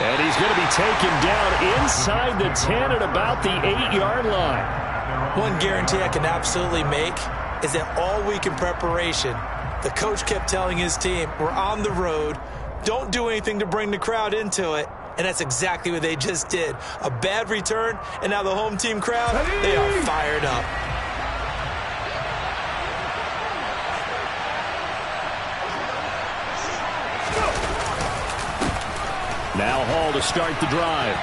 And he's going to be taken down inside the 10 at about the 8-yard line. One guarantee I can absolutely make is that all week in preparation, the coach kept telling his team, we're on the road, don't do anything to bring the crowd into it. And that's exactly what they just did. A bad return, and now the home team crowd, they are fired up. Now Hall to start the drive.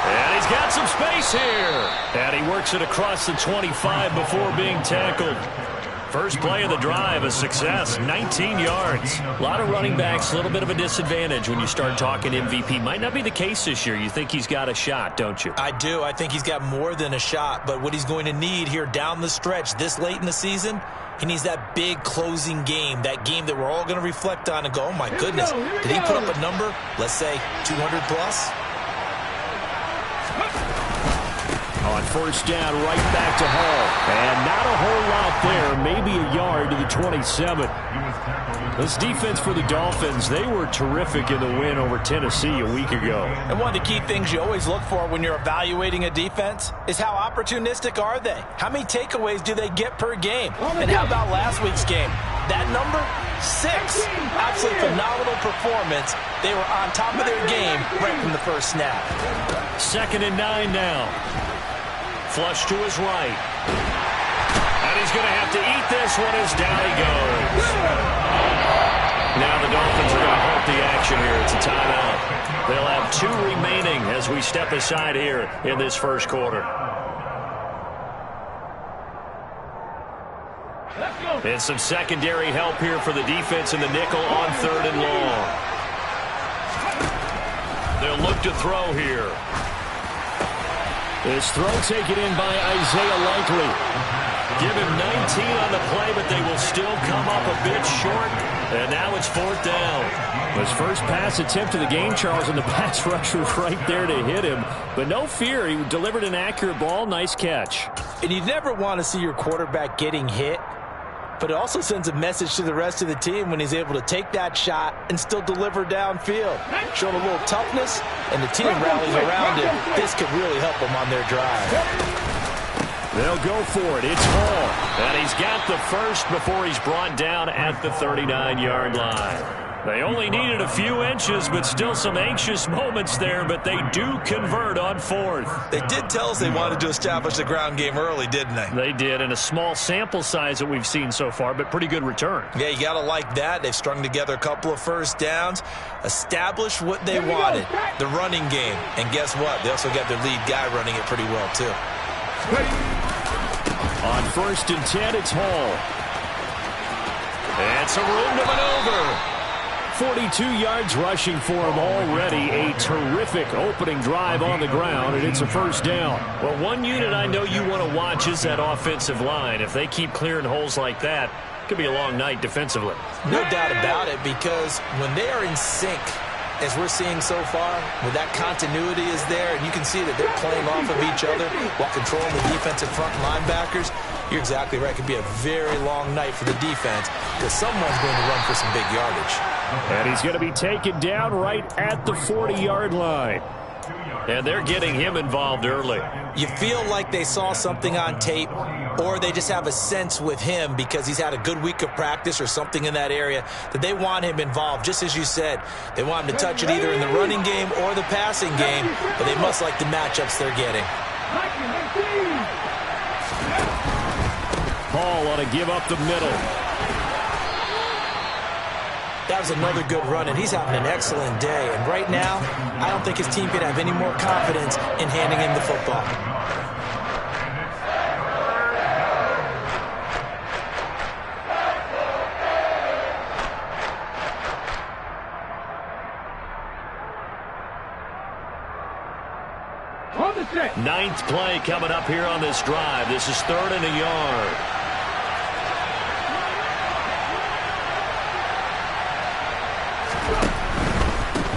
And he's got some space here. And he works it across the 25 before being tackled. First play of the drive, a success, 19 yards. A lot of running backs, a little bit of a disadvantage when you start talking MVP. Might not be the case this year. You think he's got a shot, don't you? I do. I think he's got more than a shot. But what he's going to need here down the stretch this late in the season, he needs that big closing game, that game that we're all going to reflect on and go, oh, my goodness, did he put up a number, let's say 200 plus? On first down, right back to Hall. And not a whole lot there, maybe a yard to the 27. This defense for the Dolphins, they were terrific in the win over Tennessee a week ago. And one of the key things you always look for when you're evaluating a defense is how opportunistic are they? How many takeaways do they get per game? And how about last week's game? That number, 6. Absolutely phenomenal performance. They were on top of their game right from the first snap. 2nd and 9 now. Flush to his right. And he's going to have to eat this one as down he goes. Now the Dolphins are going to halt the action here. It's a timeout. They'll have 2 remaining as we step aside here in this first quarter. And some secondary help here for the defense in the nickel on 3rd and long. They'll look to throw here. This throw taken in by Isaiah Likely. Give him 19 on the play, but they will still come up a bit short. And now it's 4th down. His first pass attempt of the game, Charles, and the pass rush was right there to hit him. But no fear, he delivered an accurate ball. Nice catch. And you never want to see your quarterback getting hit. But it also sends a message to the rest of the team when he's able to take that shot and still deliver downfield. Showing a little toughness, and the team rallies around him. This could really help them on their drive. They'll go for it. It's Hall. And he's got the first before he's brought down at the 39-yard line. They only needed a few inches, but still some anxious moments there, but they do convert on 4th. They did tell us they wanted to establish the ground game early, didn't they? They did, and a small sample size that we've seen so far, but pretty good return. Yeah, you got to like that. They've strung together a couple of first downs, established what they wanted, the running game. And guess what? They also got their lead guy running it pretty well, too. On 1st and 10, it's Hall. And some room to maneuver. 42 yards rushing for him already. A terrific opening drive on the ground, and it's a first down. Well, one unit I know you want to watch is that offensive line. If they keep clearing holes like that, it could be a long night defensively. No doubt about it, because when they are in sync, as we're seeing so far, when that continuity is there, and you can see that they're playing off of each other while controlling the defensive front linebackers, you're exactly right. It could be a very long night for the defense because someone's going to run for some big yardage. And he's going to be taken down right at the 40-yard line. And they're getting him involved early. You feel like they saw something on tape, or they just have a sense with him because he's had a good week of practice or something in that area that they want him involved. Just as you said, they want him to touch it either in the running game or the passing game, but they must like the matchups they're getting. Hall ought to give up the middle. That was another good run, and he's having an excellent day. And right now, I don't think his team can have any more confidence in handing him the football. Ninth play coming up here on this drive. This is 3rd and a yard.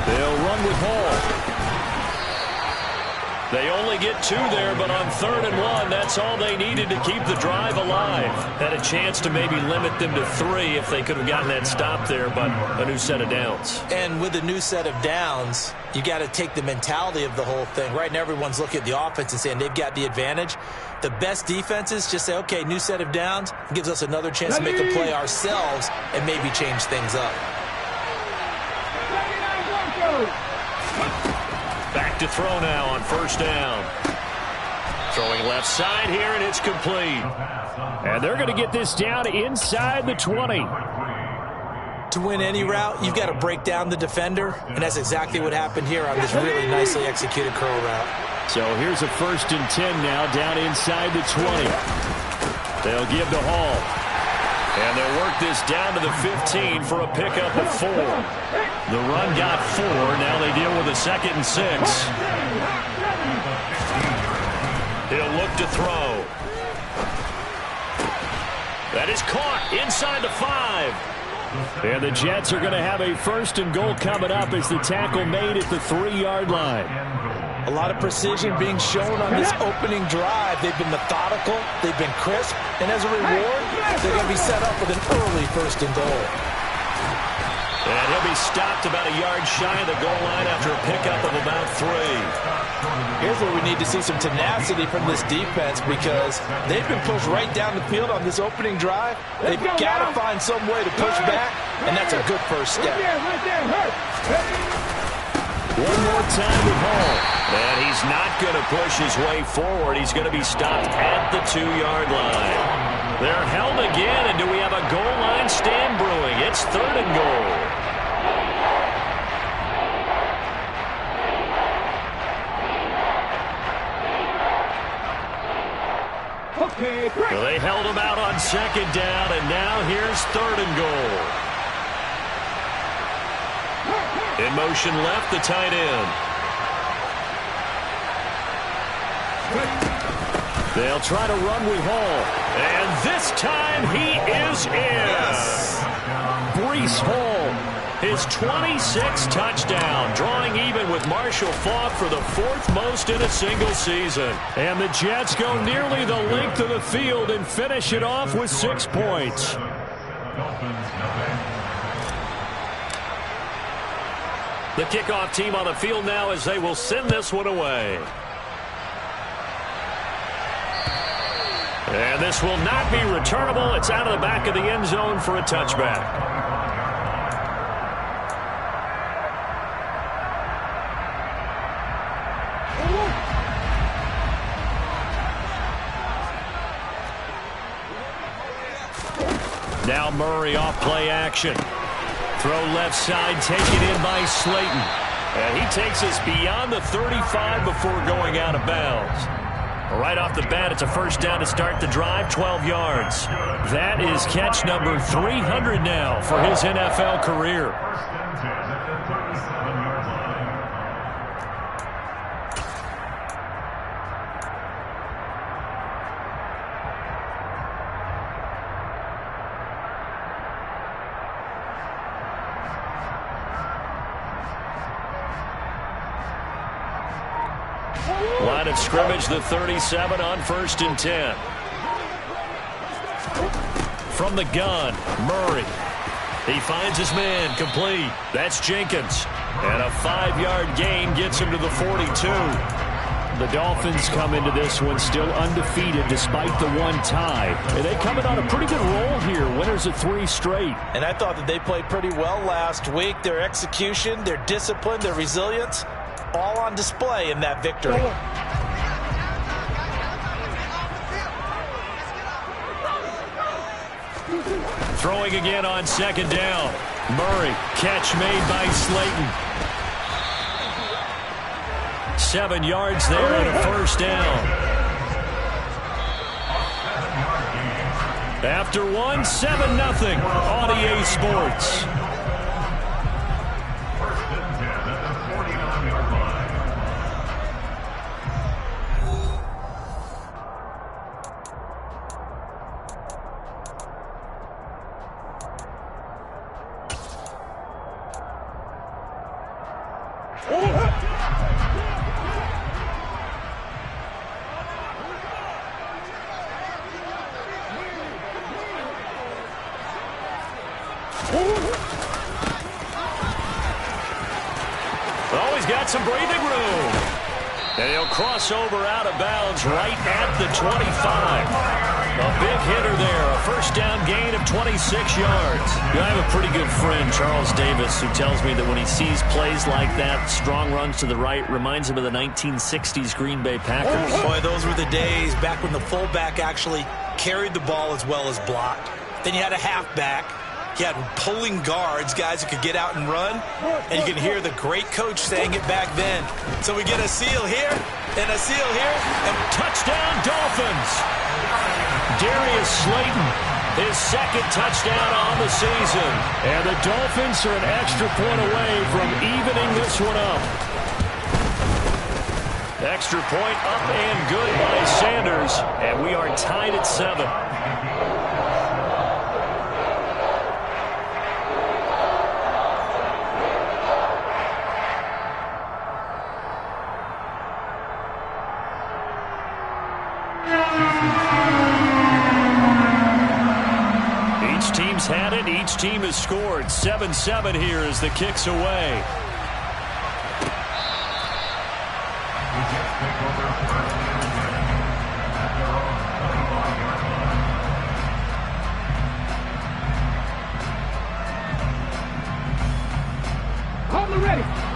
They'll run with Hall. They only get 2 there, but on 3rd and 1, that's all they needed to keep the drive alive. Had a chance to maybe limit them to 3 if they could have gotten that stop there, but a new set of downs. And with a new set of downs, you got to take the mentality of the whole thing. Right now, everyone's looking at the offense and saying they've got the advantage. The best defenses just say, okay, new set of downs gives us another chance to make a play ourselves and maybe change things up. Back to throw now on 1st down. Throwing left side here, and it's complete. And they're going to get this down inside the 20. To win any route, you've got to break down the defender, and that's exactly what happened here on this really nicely executed curl route. So here's a 1st and 10 now down inside the 20. They'll give to Hall. And they'll work this down to the 15 for a pickup of 4. The run got 4. Now they deal with a 2nd and 6. He'll look to throw. That is caught inside the 5. And the Jets are going to have a 1st and goal coming up as the tackle made at the 3-yard line. A lot of precision being shown on this opening drive. They've been methodical, they've been crisp, and as a reward, they're going to be set up with an early 1st and goal. And he'll be stopped about a yard shy of the goal line after a pickup of about 3. Here's where we need to see some tenacity from this defense because they've been pushed right down the field on this opening drive. They've got to find some way to push back, and that's a good first step. One more time with Hall. And he's not going to push his way forward. He's going to be stopped at the 2-yard line. They're held again, and do we have a goal line stand brewing? It's 3rd and goal. Okay, great. So they held him out on 2nd down, and now here's 3rd and goal. In motion left, the tight end. They'll try to run with Hall. And this time he is in. Yes. Breece Hall, his 26th touchdown, drawing even with Marshall Faulk for the 4th most in a single season. And the Jets go nearly the length of the field and finish it off with 6 points. The kickoff team on the field now as they will send this one away. And this will not be returnable. It's out of the back of the end zone for a touchback. Now Murray off play action. Throw left side, taken in by Slayton. And he takes us beyond the 35 before going out of bounds. Right off the bat, it's a 1st down to start the drive, 12 yards. That is catch number 300 now for his NFL career. Line of scrimmage, the 37 on 1st and 10. From the gun, Murray. He finds his man, complete. That's Jenkins. And a 5-yard gain gets him to the 42. The Dolphins come into this one still undefeated despite the 1 tie. And they come in on a pretty good roll here. Winners of 3 straight. And I thought that they played pretty well last week. Their execution, their discipline, their resilience, all on display in that victory. Throwing again on 2nd down. Murray, catch made by Slayton. 7 yards there and a 1st down. After 1, 7-0 on EA Sports. Oh, he's got some breathing room. And he'll cross over out of bounds right at the 25. A big hitter there, a first down gain of 26 yards. I have a pretty good friend, Charles Davis, who tells me that when he sees plays like that, strong runs to the right, reminds him of the 1960s Green Bay Packers. Boy, those were the days back when the fullback actually carried the ball as well as blocked. Then you had a halfback. You had pulling guards, guys who could get out and run. And you can hear the great coach saying it back then. So we get a seal here and a seal here. And touchdown, Dolphins. Darius Slayton, his second touchdown on the season. And the Dolphins are an extra point away from evening this one up. Extra point up and good by Sanders. And we are tied at 7. Had it. Each team has scored. 7-7 here as the kick's away.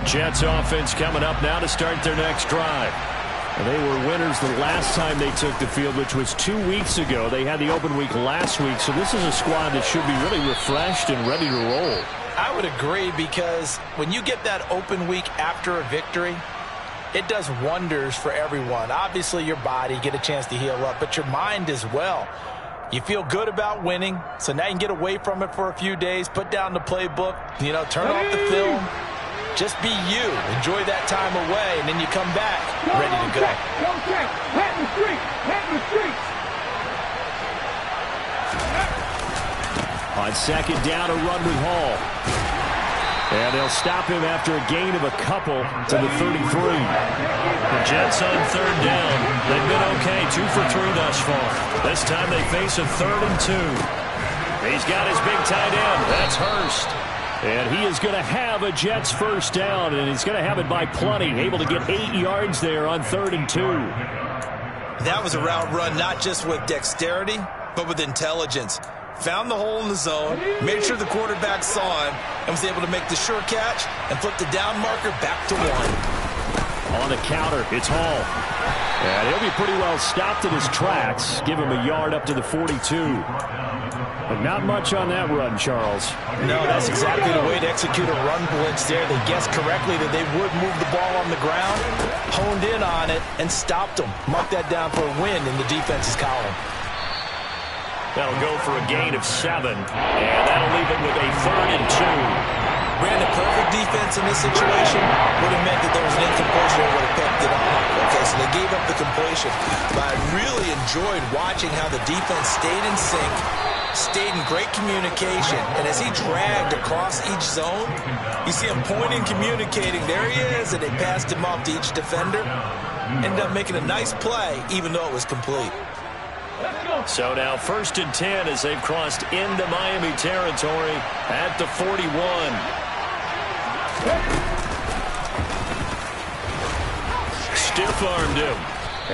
Jets offense coming up now to start their next drive. They were winners the last time they took the field, which was 2 weeks ago. They had the open week last week, so this is a squad that should be really refreshed and ready to roll. I would agree, because when you get that open week after a victory, it does wonders for everyone. Obviously, your body, get a chance to heal up, but your mind as well. You feel good about winning, so now you can get away from it for a few days, put down the playbook, turn off the film. Just be you. Enjoy that time away, and then you come back ready to go. On second down, a run with Hall. And they'll stop him after a gain of a couple to the 33. The Jets on third down. They've been okay, 2 for 3 thus far. This time they face a 3rd and 2. He's got his big tight end. That's Hurst. And he is going to have a Jets first down, and he's going to have it by plenty. Able to get 8 yards there on 3rd and 2. That was a route run not just with dexterity, but with intelligence. Found the hole in the zone, made sure the quarterback saw him, and was able to make the sure catch and flip the down marker back to 1. On the counter, it's Hall. And he'll be pretty well stopped in his tracks. Give him a yard up to the 42. But not much on that run, Charles. No, that's exactly the way to execute a run blitz there. They guessed correctly that they would move the ball on the ground, honed in on it, and stopped them. Mark that down for a win in the defense's column. That'll go for a gain of 7, and that'll leave it with a 3rd and 2. Brandon, perfect defense in this situation would have meant that there was an incompletion that would have picked it off. Okay, so they gave up the completion. But I really enjoyed watching how the defense stayed in sync, stayed in great communication, and as he dragged across each zone, you see him pointing, communicating. There he is, and they passed him off to each defender. Ended up making a nice play, even though it was complete. So now 1st and 10 as they've crossed into Miami territory at the 41. Stiff-armed him.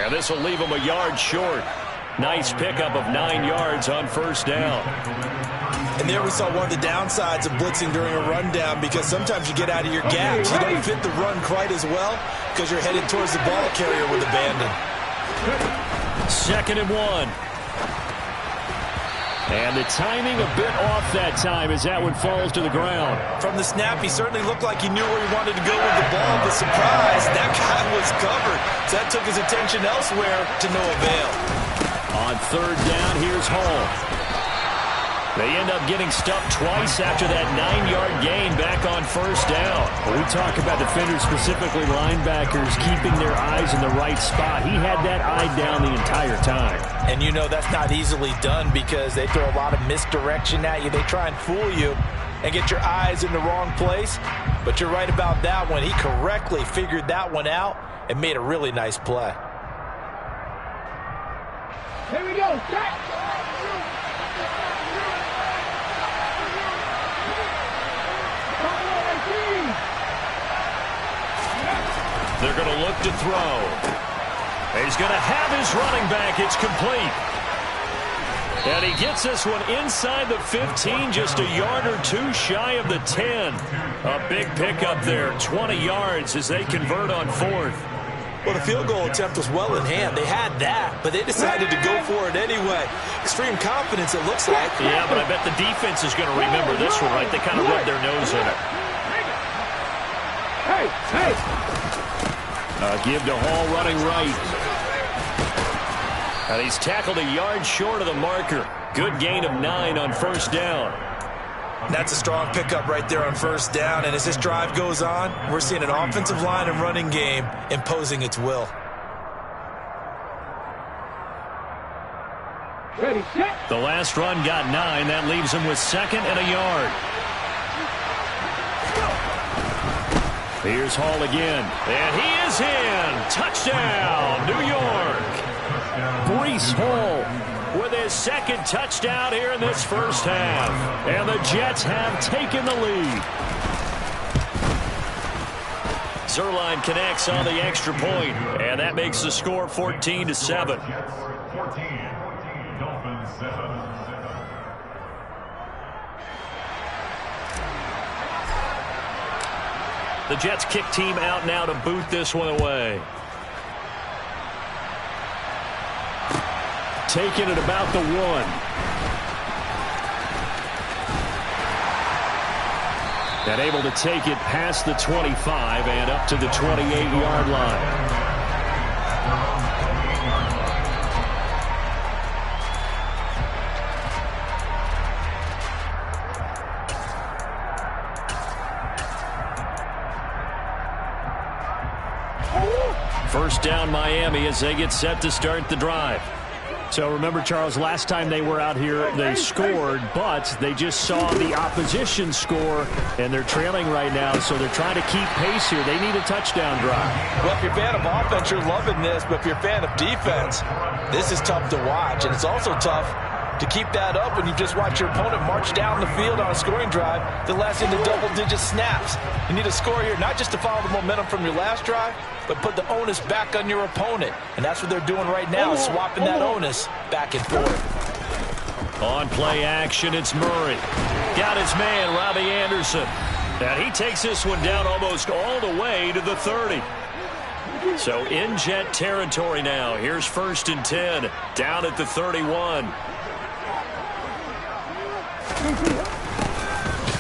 And this will leave him a yard short. Nice pickup of 9 yards on first down. And there we saw one of the downsides of blitzing during a rundown, because sometimes you get out of your gaps. You don't fit the run quite as well because you're headed towards the ball carrier with abandon. 2nd and 1. And the timing a bit off that time as that one falls to the ground. From the snap, he certainly looked like he knew where he wanted to go with the ball, but surprise, that guy was covered. So that took his attention elsewhere to no avail. On 3rd down, here's Hall. They end up getting stuffed twice after that 9-yard gain back on first down. When we talk about defenders, specifically linebackers, keeping their eyes in the right spot, he had that eye down the entire time. And you know that's not easily done because they throw a lot of misdirection at you. They try and fool you and get your eyes in the wrong place. But you're right about that one. He correctly figured that one out and made a really nice play. Here we go. Check. They're going to look to throw. He's going to have his running back. It's complete. And he gets this one inside the 15, just a yard or two shy of the 10. A big pickup there, 20 yards as they convert on fourth. Well, the field goal attempt was well in hand. They had that, but they decided to go for it anyway. Extreme confidence, it looks like. Yeah, but I bet the defense is going to remember this one, right? They kind of rubbed their nose in it. Give to Hall running right. And he's tackled a yard short of the marker. Good gain of 9 on first down. That's a strong pickup right there on first down. And as this drive goes on, we're seeing an offensive line and running game imposing its will. The last run got 9. That leaves him with 2nd and a yard. Here's Hall again. And he is in. Touchdown, New York. Breece Hall with his 2nd touchdown here in this first half. And the Jets have taken the lead. Zerline connects on the extra point, and that makes the score 14-7. The Jets kick team out now to boot this one away. Taking it about the 1. And able to take it past the 25 and up to the 28-yard line. First down Miami as they get set to start the drive. So remember, Charles, last time they were out here, they scored, but they just saw the opposition score, and they're trailing right now, so they're trying to keep pace here. They need a touchdown drive. Well, if you're a fan of offense, you're loving this, but if you're a fan of defense, this is tough to watch, and it's also tough to keep that up when you just watch your opponent march down the field on a scoring drive that lasts into double-digit snaps. You need a score here, not just to follow the momentum from your last drive, but put the onus back on your opponent. And that's what they're doing right now, swapping that onus back and forth. On play action, it's Murray. Got his man, Robbie Anderson. And he takes this one down almost all the way to the 30. So in Jet territory now. Here's 1st and 10, down at the 31.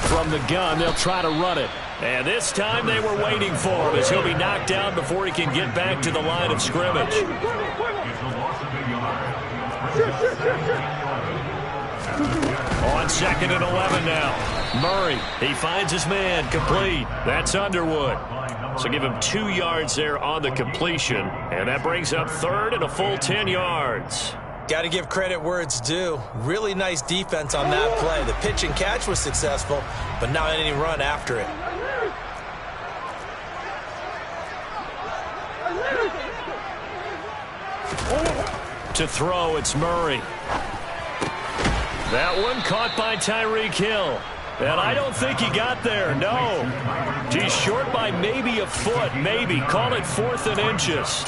From the gun, they'll try to run it. And this time they were waiting for him as he'll be knocked down before he can get back to the line of scrimmage. On 2nd and 11 now. Murray, he finds his man, complete. That's Underwood. So give him 2 yards there on the completion. And that brings up 3rd and a full 10 yards. Got to give credit where it's due. Really nice defense on that play. The pitch and catch was successful, but not any run after it. To throw, it's Murray. That one caught by Tyreek Hill. And I don't think he got there, no. He's short by maybe a foot, maybe. Call it 4th and inches.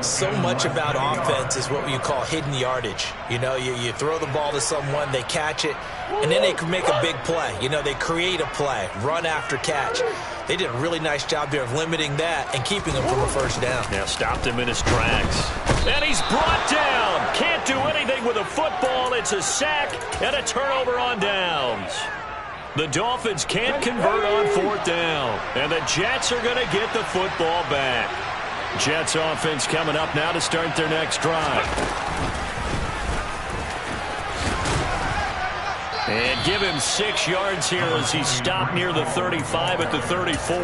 So much about offense is what you call hidden yardage. You know, you throw the ball to someone, they catch it, and then they can make a big play. You know, they create a play, run after catch. They did a really nice job there of limiting that and keeping him from a first down. Now stopped him in his tracks. And he's brought down. Can't do anything with a football. It's a sack and a turnover on downs. The Dolphins can't convert on 4th down. And the Jets are going to get the football back. Jets offense coming up now to start their next drive. And give him 6 yards here as he stopped near the 35 at the 34.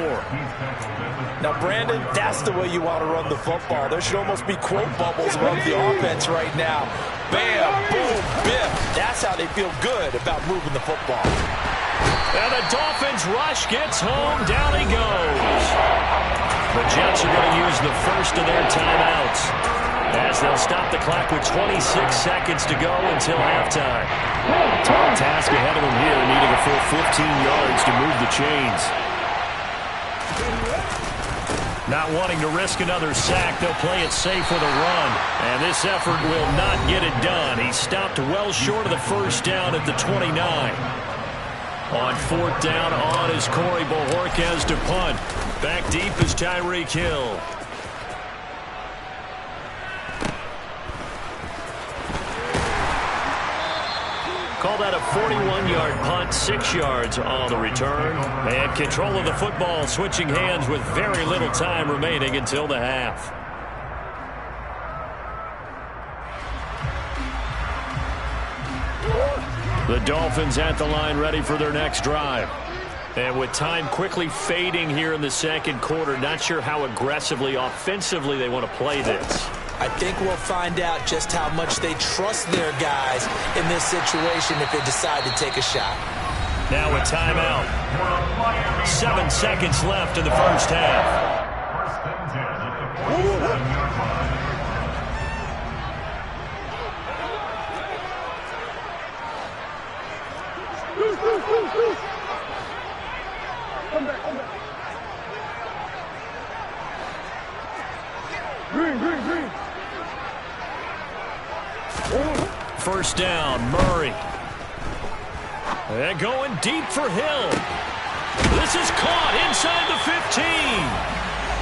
Now, Brandon, that's the way you want to run the football. There should almost be quote bubbles around the offense right now. Bam, boom, biff. That's how they feel good about moving the football. And the Dolphins rush gets home. Down he goes. The Jets are going to use the first of their timeouts as they'll stop the clock with 26 seconds to go until halftime. Tall task ahead of them here, needing a full 15 yards to move the chains. Not wanting to risk another sack, they'll play it safe with a run. And this effort will not get it done. He stopped well short of the first down at the 29. On fourth down, on is Corey Bojorquez to punt. Back deep is Tyreek Hill. Call that a 41-yard punt, 6 yards on the return. And control of the football, switching hands with very little time remaining until the half. The Dolphins at the line ready for their next drive. And with time quickly fading here in the second quarter, not sure how aggressively, offensively they want to play this. I think we'll find out just how much they trust their guys in this situation if they decide to take a shot. Now a timeout. 7 seconds left in the first half. Come back, come back. Green, green, green. First down, Murray. And going deep for Hill. This is caught inside the 15.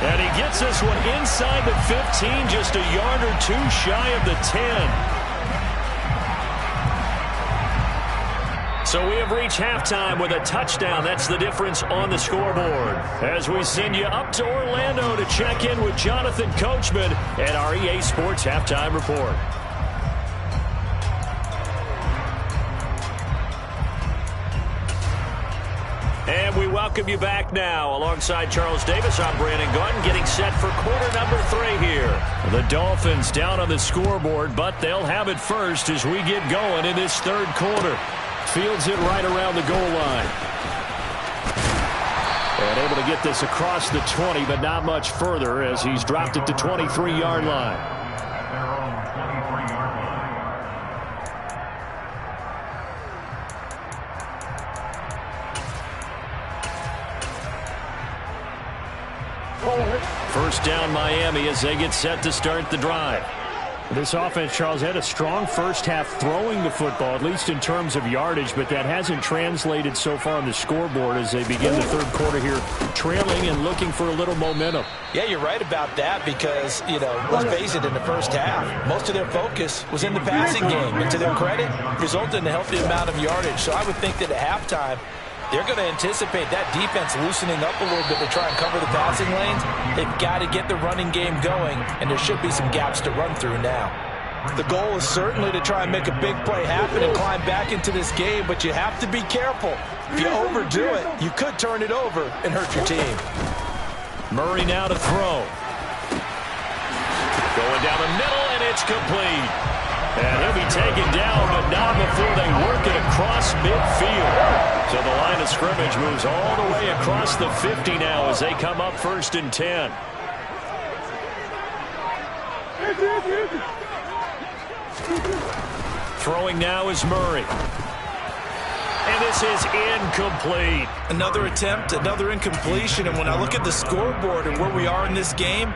And he gets this one inside the 15, just a yard or two shy of the 10. So we have reached halftime with a touchdown. That's the difference on the scoreboard. As we send you up to Orlando to check in with Jonathan Coachman at our EA Sports Halftime Report. And we welcome you back now. Alongside Charles Davis, I'm Brandon Gordon, getting set for quarter number 3 here. The Dolphins down on the scoreboard, but they'll have it first as we get going in this third quarter. Fields it right around the goal line. And able to get this across the 20, but not much further as he's dropped it to 23-yard line. First down Miami as they get set to start the drive. This offense, Charles, had a strong first half throwing the football, at least in terms of yardage, but that hasn't translated so far on the scoreboard as they begin the third quarter here, trailing and looking for a little momentum. Yeah, you're right about that because, you know, let's face it, in the first half, most of their focus was in the passing game. And to their credit, resulted in a healthy amount of yardage. So I would think that at halftime, they're going to anticipate that defense loosening up a little bit to try and cover the passing lanes. They've got to get the running game going, and there should be some gaps to run through now. The goal is certainly to try and make a big play happen and climb back into this game, but you have to be careful. If you overdo it, you could turn it over and hurt your team. Murray now to throw. Going down the middle, and it's complete. And he'll be taken down, but not before they work it across midfield. So the line of scrimmage moves all the way across the 50 now as they come up 1st and 10. Throwing now is Murray. And this is incomplete. Another attempt, another incompletion. And when I look at the scoreboard and where we are in this game,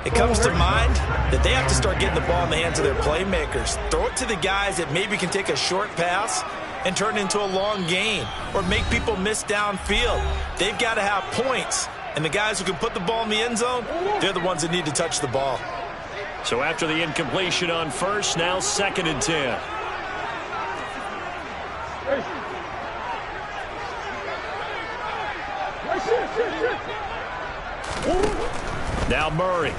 it comes to mind that they have to start getting the ball in the hands of their playmakers. Throw it to the guys that maybe can take a short pass and turn it into a long gain or make people miss downfield. They've got to have points. And the guys who can put the ball in the end zone, they're the ones that need to touch the ball. So after the incompletion on first, now 2nd and 10. Now Murray.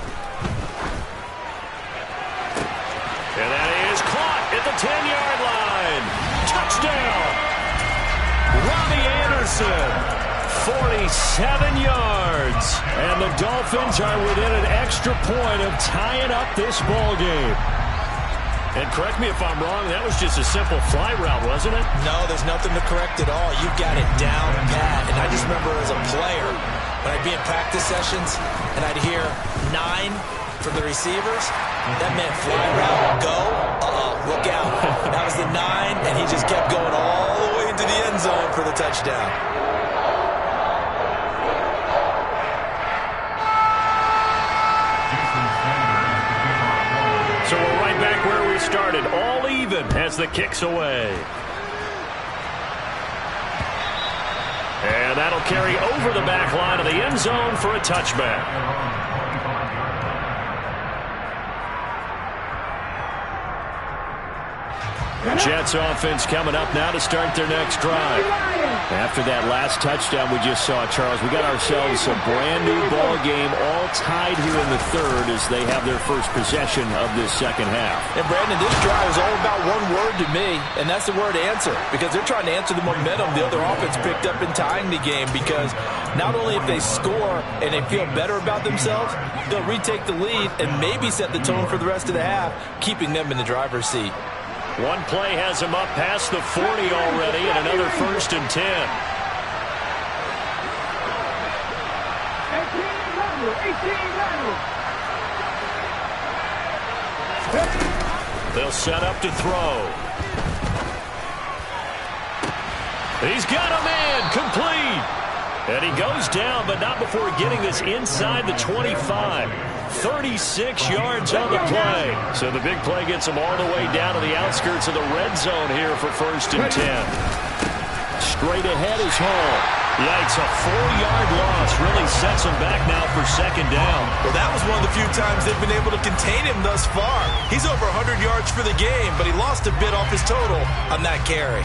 And that is caught at the 10-yard line. Touchdown. Robbie Anderson, 47 yards. And the Dolphins are within an extra point of tying up this ball game. And correct me if I'm wrong, that was just a simple fly route, wasn't it? No, there's nothing to correct at all. You've got it down pat. And I just remember as a player, when I'd be in practice sessions and I'd hear 9 from the receivers, that meant fly route, go, look out. That was the 9, and he just kept going all the way into the end zone for the touchdown. started all even as the kick's away. And that'll carry over the back line of the end zone for a touchback. Jets offense coming up now to start their next drive. After that last touchdown we just saw, Charles, we got ourselves a brand new ball game, all tied here in the third as they have their first possession of this second half. And Brandon, this drive is all about one word to me, and that's the word answer, because they're trying to answer the momentum the other offense picked up in tying the game, because not only if they score and they feel better about themselves, they'll retake the lead and maybe set the tone for the rest of the half, keeping them in the driver's seat. One play has him up past the 40 already, and another 1st and 10. 18 They'll set up to throw. He's got a man, complete. And he goes down, but not before getting this inside the 25. 36 yards on the play. So the big play gets him all the way down to the outskirts of the red zone here for 1st and 10. Straight ahead is Hall. Yikes, a 4-yard loss really sets him back now for 2nd down. Well, that was one of the few times they've been able to contain him thus far. He's over 100 yards for the game, but he lost a bit off his total on that carry.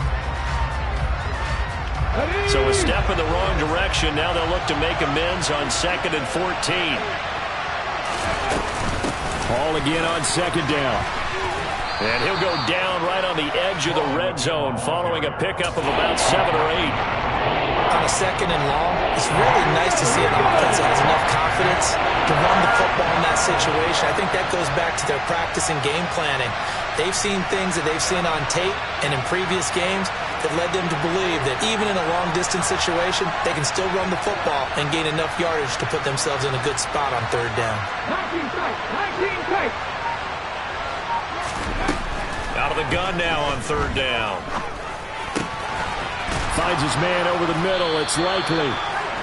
So a step in the wrong direction. Now they'll look to make amends on 2nd and 14. Hall again on 2nd down. And he'll go down right on the edge of the red zone following a pickup of about 7 or 8. On a 2nd and long, it's really nice to see an offense that has enough confidence to run the football in that situation. I think that goes back to their practice and game planning. They've seen things that they've seen on tape and in previous games that led them to believe that even in a long-distance situation, they can still run the football and gain enough yardage to put themselves in a good spot on 3rd down. 19 tight. Out of the gun now on 3rd down. Finds his man over the middle. It's likely.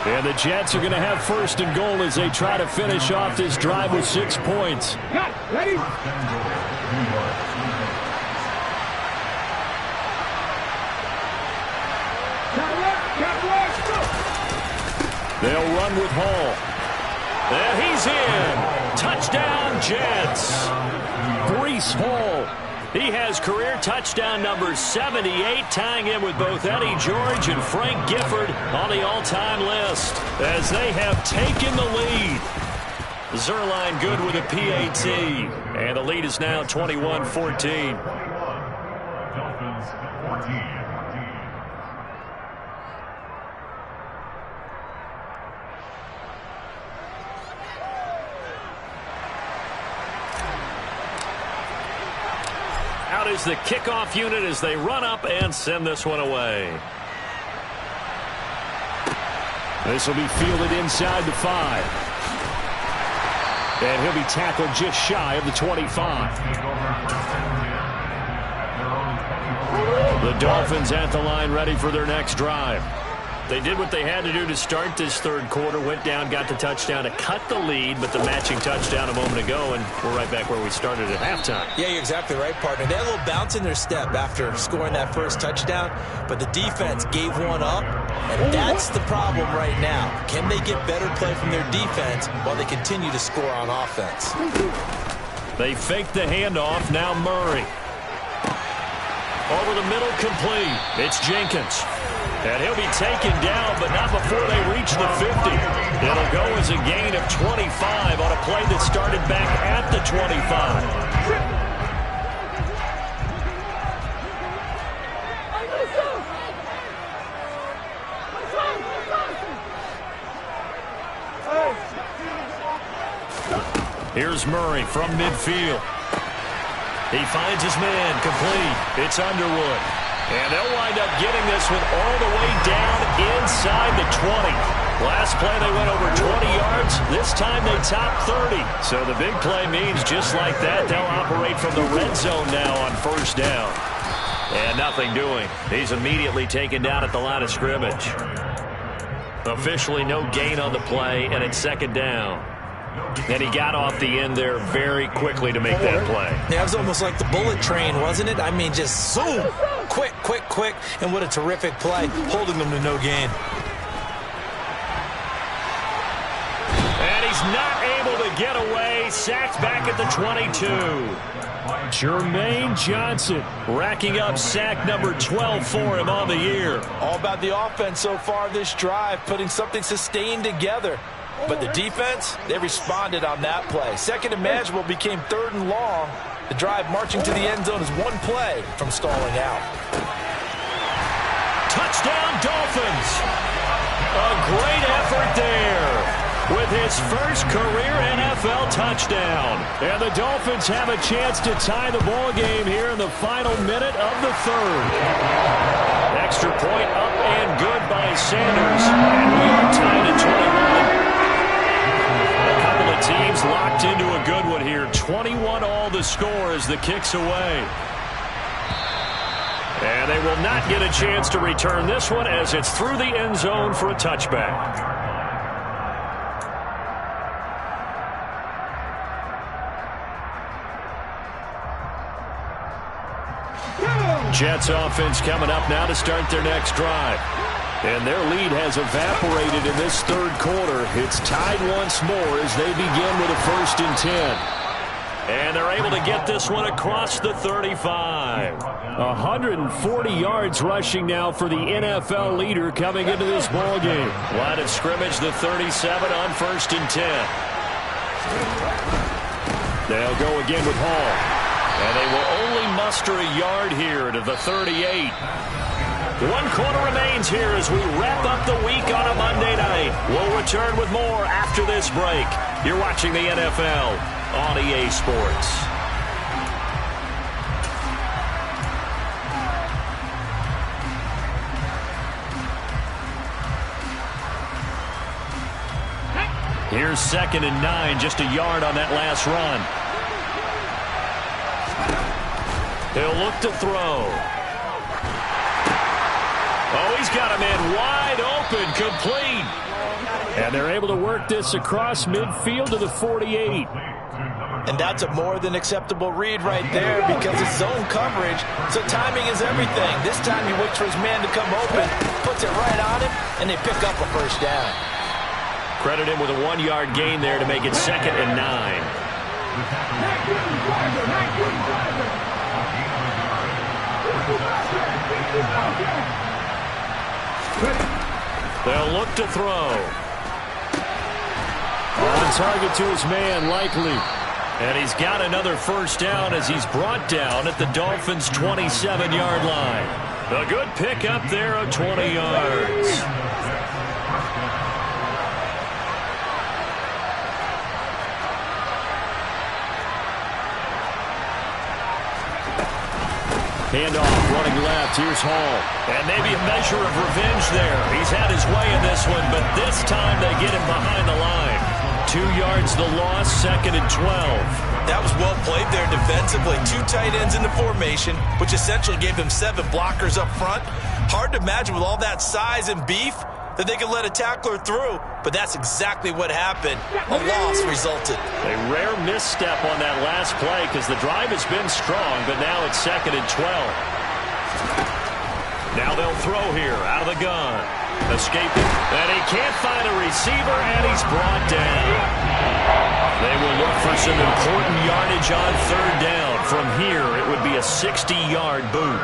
And the Jets are going to have 1st and goal as they try to finish off this drive with 6 points. Got ready. They'll run with Hall. And he's in. Touchdown, Jets. Breece Hall. He has career touchdown number 78, tying him with both Eddie George and Frank Gifford on the all-time list as they have taken the lead. Zerline good with a PAT, and the lead is now 21-14. Dolphins 14. Out is the kickoff unit as they run up and send this one away. This will be fielded inside the 5. And he'll be tackled just shy of the 25. The Dolphins at the line ready for their next drive. They did what they had to do to start this 3rd quarter, went down, got the touchdown to cut the lead, but the matching touchdown a moment ago, and we're right back where we started at halftime. Yeah, you're exactly right, partner. They had a little bounce in their step after scoring that first touchdown, but the defense gave one up, and that's the problem right now. Can they get better play from their defense while they continue to score on offense? They fake the handoff, now Murray. Over the middle, complete. It's Jenkins. And he'll be taken down, but not before they reach the 50. It'll go as a gain of 25 on a play that started back at the 25. Here's Murray from midfield. He finds his man, complete. It's Underwood. And they'll wind up getting this one all the way down inside the 20. Last play they went over 20 yards. This time they top 30. So the big play means just like that, they'll operate from the red zone now on 1st down. And nothing doing. He's immediately taken down at the line of scrimmage. Officially no gain on the play, and it's 2nd down. And he got off the end there very quickly to make that play. Yeah, it was almost like the bullet train, wasn't it? I mean, just zoom, quick, quick, quick, and what a terrific play, holding them to no gain. And he's not able to get away. Sacked back at the 22. Jermaine Johnson racking up sack number 12 for him on the year. All about the offense so far this drive, putting something sustained together. But the defense, they responded on that play. Second and manageable became third and long. The drive marching to the end zone is one play from stalling out. Touchdown, Dolphins. A great effort there with his first career NFL touchdown. And the Dolphins have a chance to tie the ball game here in the final minute of the third. Extra point up and good by Sanders. And we are tied at 21. A couple of teams locked into a good one here. 21 all the score as the kick's away. And they will not get a chance to return this one as it's through the end zone for a touchback. Jets offense coming up now to start their next drive. And their lead has evaporated in this third quarter. It's tied once more as they begin with a 1st and 10. And they're able to get this one across the 35. 140 yards rushing now for the NFL leader coming into this ball game. Line of scrimmage, the 37 on 1st and 10. They'll go again with Hall. And they will only muster a yard here to the 38. 1 quarter remains here as we wrap up the week on a Monday night. We'll return with more after this break. You're watching the NFL on EA Sports. Here's 2nd and 9, just a yard on that last run. He'll look to throw. Oh, he's got a man wide open, complete. And they're able to work this across midfield to the 48. And that's a more than acceptable read right there because it's zone coverage, so timing is everything. This time he waits for his man to come open, puts it right on him, and they pick up a 1st down. Credit him with a 1-yard gain there to make it 2nd and 9. They'll look to throw. On target to his man, likely. And he's got another 1st down as he's brought down at the Dolphins' 27-yard line. A good pick up there of 20 yards. Handoff, running left. Here's Hall. And maybe a measure of revenge there. He's had his way in this one, but this time they get him behind the line. 2 yards the loss, 2nd and 12. That was well played there defensively. 2 tight ends in the formation, which essentially gave them 7 blockers up front. Hard to imagine with all that size and beef that they could let a tackler through, but that's exactly what happened. A loss resulted. A rare misstep on that last play because the drive has been strong, but now it's 2nd and 12. Now they'll throw here out of the gun. Escaping, and he can't find a receiver, and he's brought down. They will look for some important yardage on 3rd down. From here, it would be a 60-yard boot.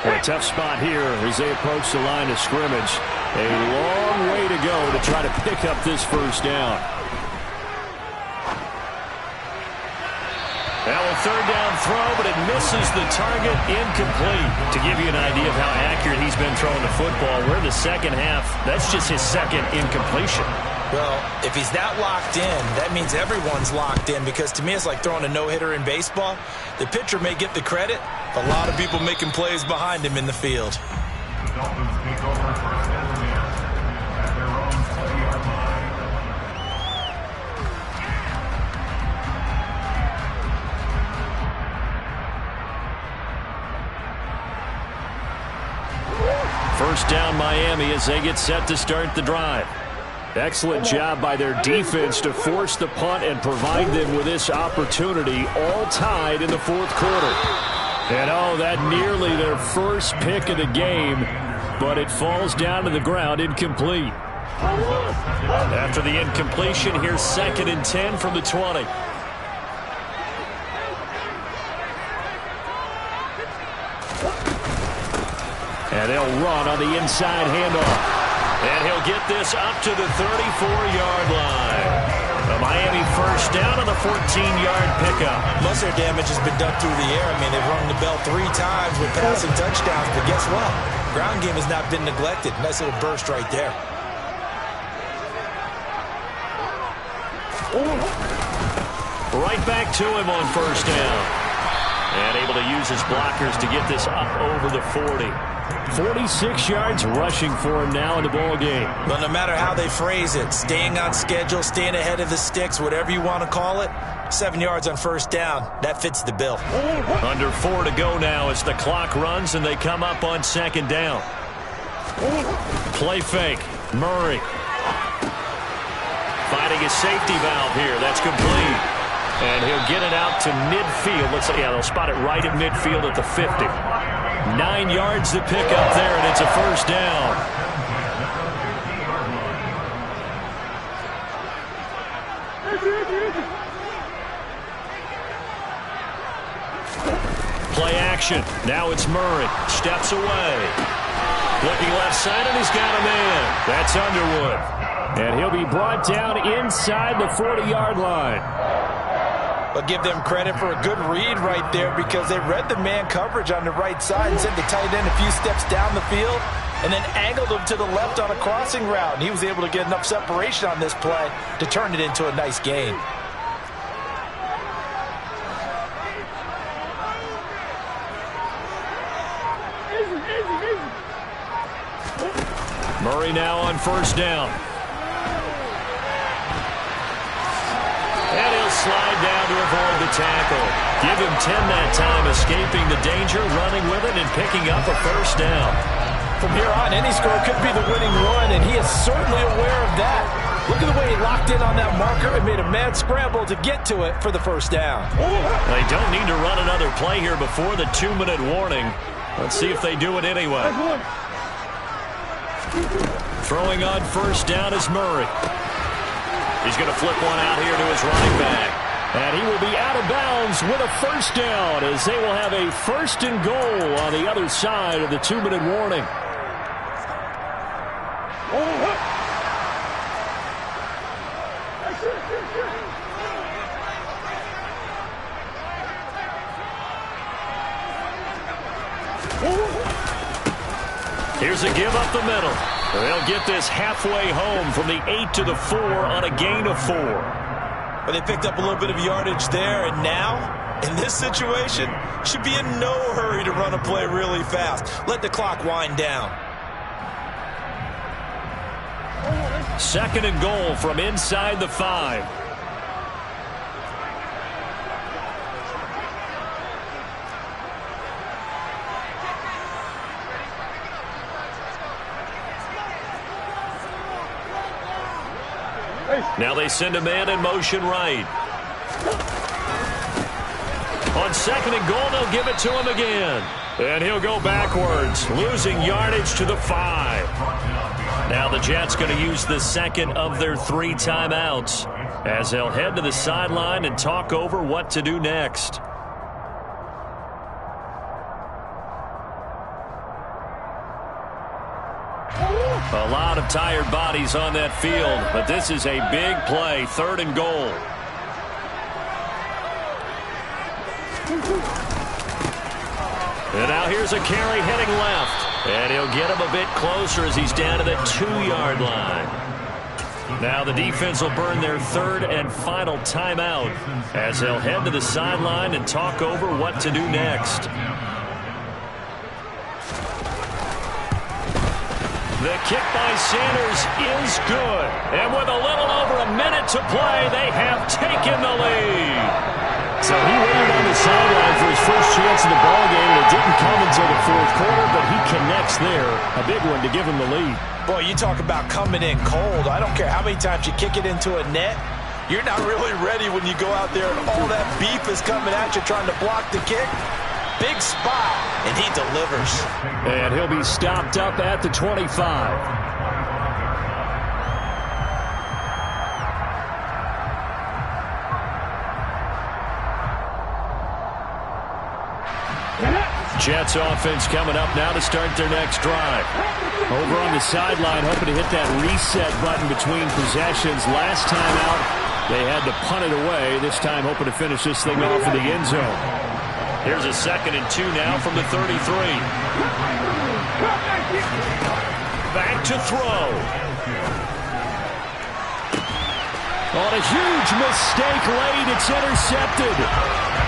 A tough spot here as they approach the line of scrimmage. A long way to go to try to pick up this 1st down. Now a 3rd down throw, but it misses the target, incomplete. To give you an idea of how accurate he's been throwing the football, we're in the second half. That's just his 2nd incompletion. Well, if he's that locked in, that means everyone's locked in because to me it's like throwing a no-hitter in baseball. The pitcher may get the credit, but a lot of people making plays behind him in the field. The Dolphins take over 1st and 10 at their own 20-yard line. First down on Miami as they get set to start the drive. Excellent job by their defense to force the punt and provide them with this opportunity, all tied in the fourth quarter. And oh, that nearly their first pick of the game, but it falls down to the ground incomplete. After the incompletion, here's 2nd and 10 from the 20. And they'll run on the inside handoff. And he'll get this up to the 34-yard line. A Miami first down on the 14-yard pickup. Most of their damage has been done through the air. I mean, they've rung the bell 3 times with passing touchdowns, but guess what? Ground game has not been neglected. Nice little burst right there. Right back to him on first down. And able to use his blockers to get this up over the 40. 46 yards rushing for him now in the ball game. But no matter how they phrase it, staying on schedule, staying ahead of the sticks, whatever you want to call it, 7 yards on first down, that fits the bill. Under 4 to go now as the clock runs and they come up on 2nd down. Play fake. Murray. Finding a safety valve here. That's complete. And he'll get it out to midfield. Let's say, yeah, they'll spot it right at midfield at the 50. 9 yards to pick up there, and it's a first down. Play action. Now it's Murray. Steps away. Looking left side, and he's got a man. That's Underwood. And he'll be brought down inside the 40-yard line. But give them credit for a good read right there because they read the man coverage on the right side and sent the tight end a few steps down the field and then angled him to the left on a crossing route. And he was able to get enough separation on this play to turn it into a nice gain. Murray now on first down. And he'll slide down to avoid the tackle. Give him 10 that time, escaping the danger, running with it, and picking up a first down. From here on, any score could be the winning one, and he is certainly aware of that. Look at the way he locked in on that marker and made a mad scramble to get to it for the first down. They don't need to run another play here before the 2-minute warning. Let's see if they do it anyway. Throwing on first down is Murray. He's going to flip one out here to his running back. And he will be out of bounds with a first down as they will have a 1st and goal on the other side of the 2-minute warning. Here's a give up the middle. They'll get this halfway home from the 8 to the 4 on a gain of 4. But they picked up a little bit of yardage there, and now, in this situation, should be in no hurry to run a play really fast. Let the clock wind down. 2nd and goal from inside the 5. Now they send a man in motion right. On 2nd and goal, they'll give it to him again. And he'll go backwards, losing yardage to the 5. Now the Jets going to use the 2nd of their 3 timeouts as they'll head to the sideline and talk over what to do next. A lot of tired bodies on that field, but this is a big play, 3rd and goal. And now here's a carry heading left. And he'll get him a bit closer as he's down to the 2-yard line. Now the defense will burn their 3rd and final timeout as they'll head to the sideline and talk over what to do next. The kick by Sanders is good. And with a little over a minute to play, they have taken the lead. So he waited on the sideline for his first chance of the ball game, and it didn't come until the fourth quarter, but he connects there. A big one to give him the lead. Boy, you talk about coming in cold. I don't care how many times you kick it into a net. You're not really ready when you go out there and all that beef is coming at you trying to block the kick. Big spot, and he delivers. And he'll be stopped up at the 25. Jets offense coming up now to start their next drive. Over on the sideline, hoping to hit that reset button between possessions. Last time out, they had to punt it away. This time, hoping to finish this thing off in the end zone. Here's a 2nd and 2 now from the 33. Back to throw. On a huge mistake late, it's intercepted.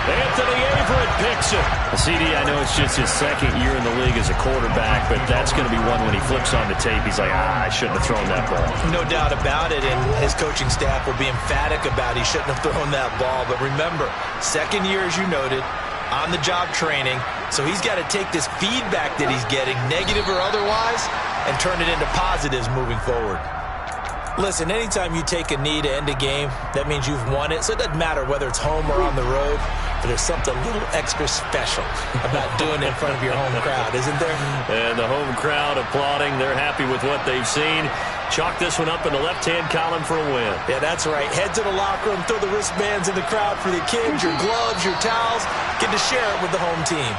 Anthony Averett picks it. CD, I know it's just his second year in the league as a quarterback, but that's going to be one when he flips on the tape. He's like, I shouldn't have thrown that ball. No doubt about it, and his coaching staff will be emphatic about he shouldn't have thrown that ball. But remember, second year, as you noted, on-the-job training, so he's got to take this feedback that he's getting, negative or otherwise, and turn it into positives moving forward. Listen, anytime you take a knee to end a game, that means you've won it. So it doesn't matter whether it's home or on the road, but there's something a little extra special about doing it in front of your home crowd, isn't there? And the home crowd applauding. They're happy with what they've seen. Chalk this one up in the left-hand column for a win. Yeah, that's right. Head to the locker room, throw the wristbands in the crowd for the kids, your gloves, your towels. Get to share it with the home team.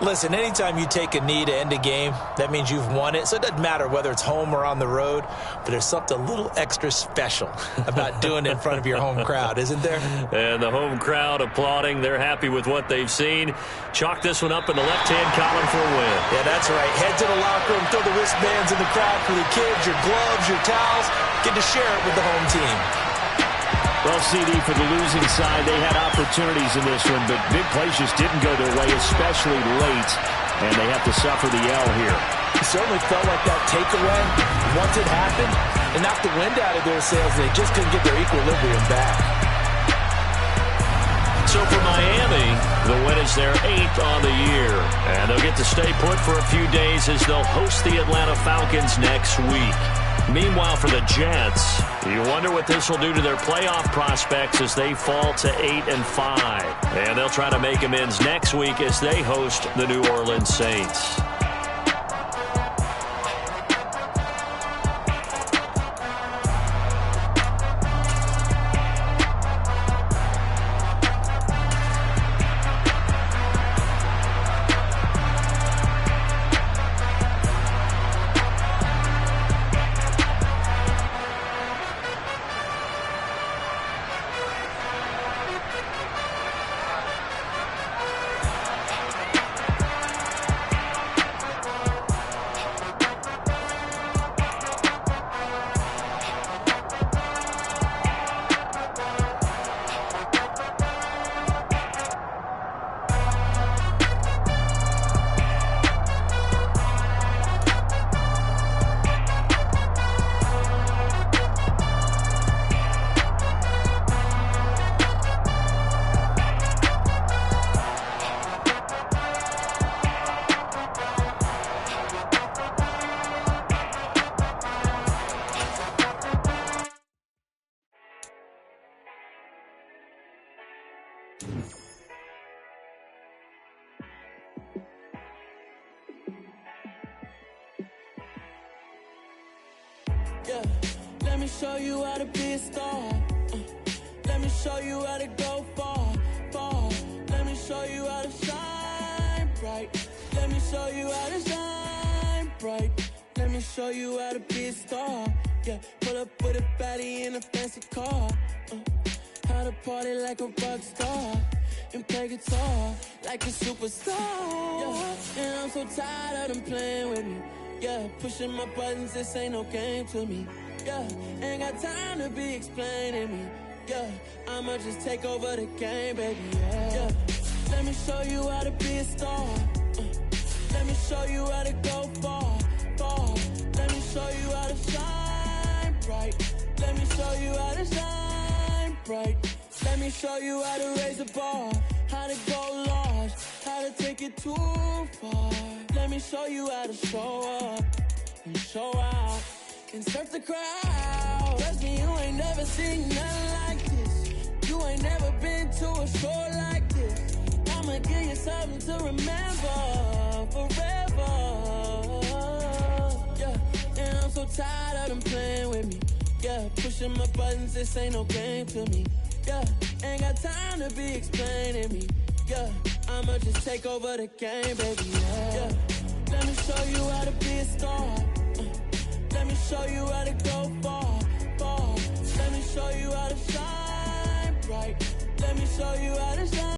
Listen, anytime you take a knee to end a game, that means you've won it. So it doesn't matter whether it's home or on the road, but there's something a little extra special about doing it in front of your home crowd, isn't there? And the home crowd applauding. They're happy with what they've seen. Chalk this one up in the left-hand column for a win. Yeah, that's right. Head to the locker room, throw the wristbands in the crowd for the kids, your gloves, your towels. Get to share it with the home team. Well, CD, for the losing side, they had opportunities in this one, but big plays just didn't go their way, especially late, and they have to suffer the L here. It certainly felt like that takeaway, once it happened, it knocked the wind out of their sails. They just couldn't get their equilibrium back. So for Miami, the win is their 8th on the year, and they'll get to stay put for a few days as they'll host the Atlanta Falcons next week. Meanwhile, for the Jets, you wonder what this will do to their playoff prospects as they fall to 8-5. And they'll try to make amends next week as they host the New Orleans Saints. Yeah, let me show you how to be a star. Let me show you how to go far, far. Let me show you how to shine bright. Let me show you how to shine bright. Let me show you how to be a star. Yeah, pull up with a baddie in a fancy car. How to party like a rock star and play guitar like a superstar. Yeah, and I'm so tired of them playing with me. Yeah, pushing my buttons, this ain't no game to me. Yeah, ain't got time to be explaining me. Yeah, I'ma just take over the game, baby. Yeah, let me show you how to be a star. Let me show you how to go far, far. Let me show you how to shine bright. Let me show you how to shine bright. Let me show you how to raise the bar. how to go large, how to take it too far. Let me show you how to show up and show out and surf the crowd. Trust me, you ain't never seen nothing like this. You ain't never been to a show like this. I'ma give you something to remember forever. Yeah, and I'm so tired of them playing with me. Yeah, pushing my buttons, this ain't no game to me. Yeah, ain't got time to be explaining me. Yeah, I'ma just take over the game, baby. Yeah, let me show you how to be a star. Let me show you how to go far, far. Let me show you how to shine bright. Let me show you how to shine.